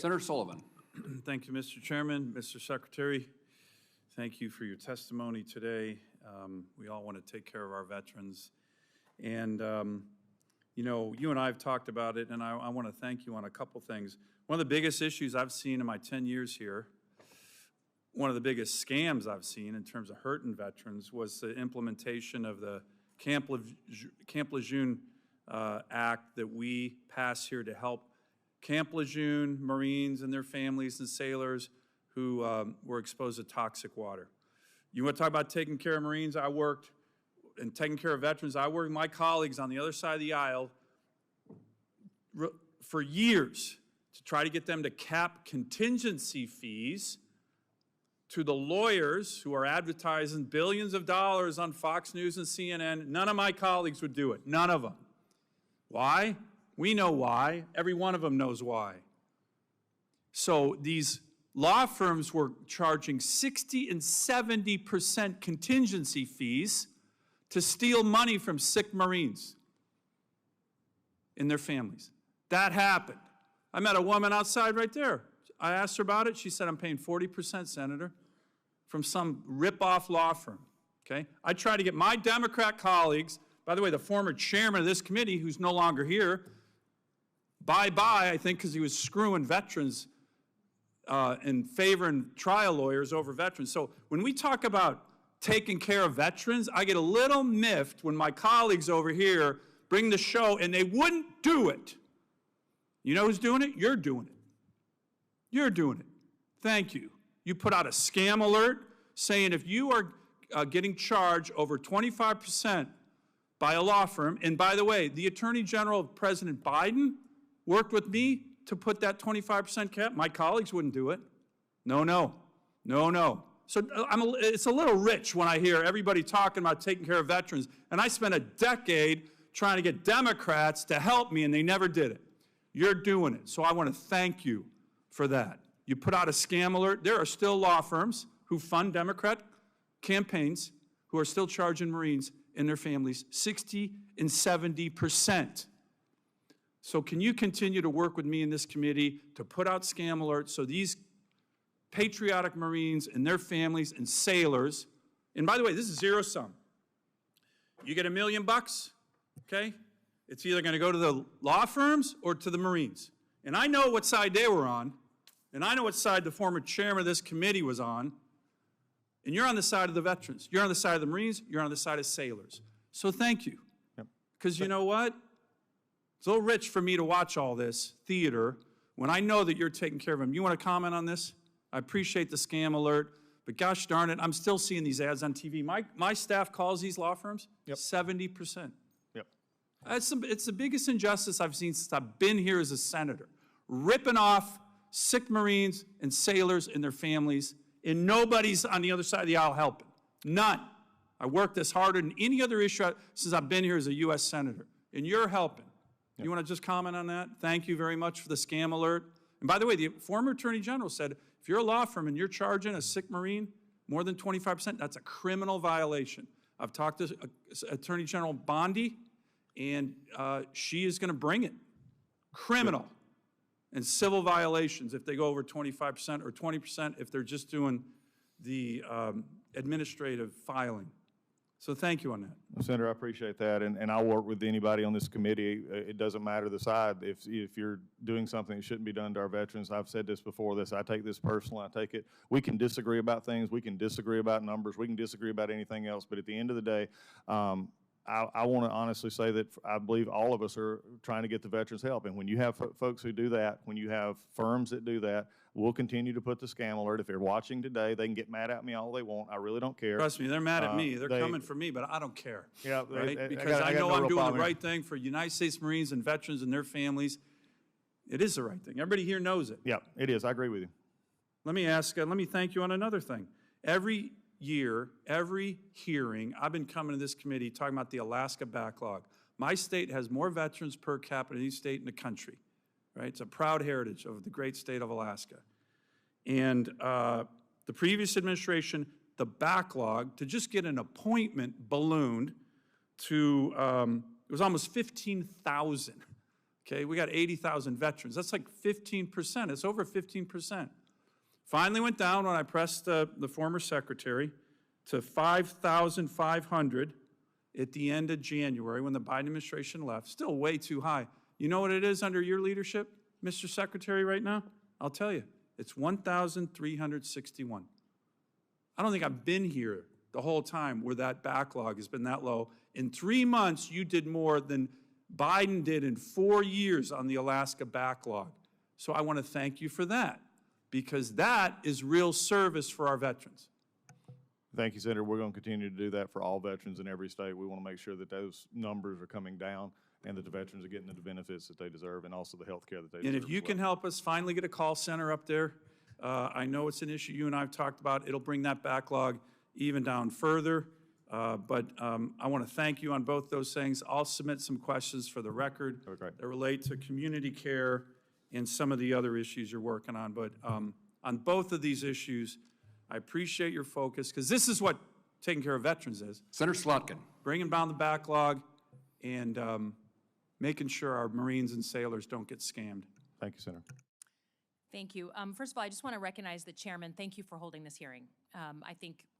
Senator Sullivan. Thank you, Mr. Chairman. Mr. Secretary, thank you for your testimony today. We all want to take care of our veterans. And, you know, you and I have talked about it, and I want to thank you on a couple things. One of the biggest issues I've seen in my 10 years here, one of the biggest scams I've seen in terms of hurting veterans was the implementation of the Camp Lejeune Act that we passed here to help Camp Lejeune Marines and their families and sailors who were exposed to toxic water. You want to talk about taking care of Marines? I worked, and taking care of veterans, I worked with my colleagues on the other side of the aisle for years to try to get them to cap contingency fees to the lawyers who are advertising billions of dollars on Fox News and CNN. None of my colleagues would do it, none of them. Why? We know why. Every one of them knows why. So these law firms were charging 60 and 70% contingency fees to steal money from sick Marines and their families. That happened. I met a woman outside right there. I asked her about it. She said, I'm paying 40%, Senator, from some rip-off law firm, okay? I try to get my Democrat colleagues, by the way, the former chairman of this committee, who's no longer here, bye-bye, I think, because he was screwing veterans and favoring trial lawyers over veterans. So when we talk about taking care of veterans, I get a little miffed when my colleagues over here bring the show and they wouldn't do it. You know who's doing it? You're doing it. You're doing it. Thank you. You put out a scam alert saying if you are getting charged over 25% by a law firm, and by the way, the Attorney General of President Biden worked with me to put that 25% cap. My colleagues wouldn't do it. No, no, no, no. So it's a little rich when I hear everybody talking about taking care of veterans, and I spent a decade trying to get Democrats to help me, and they never did it. You're doing it, so I want to thank you for that. You put out a scam alert. There are still law firms who fund Democrat campaigns who are still charging Marines and their families 60 and 70%. So can you continue to work with me in this committee to put out scam alerts so these patriotic Marines and their families and sailors, and by the way, this is zero sum. You get $1 million, okay? It's either going to go to the law firms or to the Marines. And I know what side they were on, and I know what side the former chairman of this committee was on, and you're on the side of the veterans. You're on the side of the Marines. You're on the side of sailors. So thank you. Because you know what? It's a little rich for me to watch all this theater when I know that you're taking care of them. You want to comment on this? I appreciate the scam alert, but gosh darn it, I'm still seeing these ads on TV. My staff calls these law firms 70%. Yep. It's the biggest injustice I've seen since I've been here as a senator, ripping off sick Marines and sailors and their families, and nobody's on the other side of the aisle helping. None. I worked this harder than any other issue since I've been here as a U.S. Senator, and you're helping. You want to just comment on that? Thank you very much for the scam alert. And by the way, the former Attorney General said, if you're a law firm and you're charging a sick Marine more than 25%, that's a criminal violation. I've talked to Attorney General Bondi, and she is going to bring it. Criminal and civil violations if they go over 25% or 20% if they're just doing the administrative filing. So thank you on that. Well, Senator, I appreciate that, and I'll work with anybody on this committee. It doesn't matter the side. If you're doing something that shouldn't be done to our veterans, I've said this before, I take this personally, I take it. We can disagree about things, we can disagree about numbers, we can disagree about anything else, but at the end of the day, I want to honestly say that I believe all of us are trying to get the veterans help. And when you have folks who do that, when you have firms that do that, we'll continue to put the scam alert. If they're watching today, they can get mad at me all they want. I really don't care. Trust me, they're mad at me. They're coming for me, but I don't care. Yeah, right? Because I know I'm doing the right thing for United States Marines and veterans and their families. It is the right thing. Everybody here knows it. Yeah, it is. I agree with you. Let me thank you on another thing. Every year, every hearing, I've been coming to this committee talking about the Alaska backlog. My state has more veterans per capita than any state in the country, right? It's a proud heritage of the great state of Alaska. And the previous administration, the backlog to just get an appointment ballooned to, it was almost 15,000 Okay, we got 80,000 veterans. That's like 15%. It's over 15%. Finally went down when I pressed the former secretary to 5,500 at the end of January when the Biden administration left. Still way too high. You know what it is under your leadership, Mr. Secretary, right now? I'll tell you. It's 1,361. I don't think I've been here the whole time where that backlog has been that low. In 3 months, you did more than Biden did in 4 years on the Alaska backlog. So I want to thank you for that, because that is real service for our veterans. Thank you, Senator. We're going to continue to do that for all veterans in every state. We want to make sure that those numbers are coming down and that the veterans are getting the benefits that they deserve and also the health care that they deserve. And if you can help us finally get a call center up there, I know it's an issue you and I have talked about. It'll bring that backlog even down further. But I want to thank you on both those things. I'll submit some questions for the record that relate to community care and some of the other issues you're working on. But on both of these issues, I appreciate your focus, because this is what taking care of veterans is. Senator Slotkin. Bringing down the backlog and making sure our Marines and sailors don't get scammed. Thank you, Senator. Thank you. First of all, I just want to recognize the chairman. Thank you for holding this hearing. I think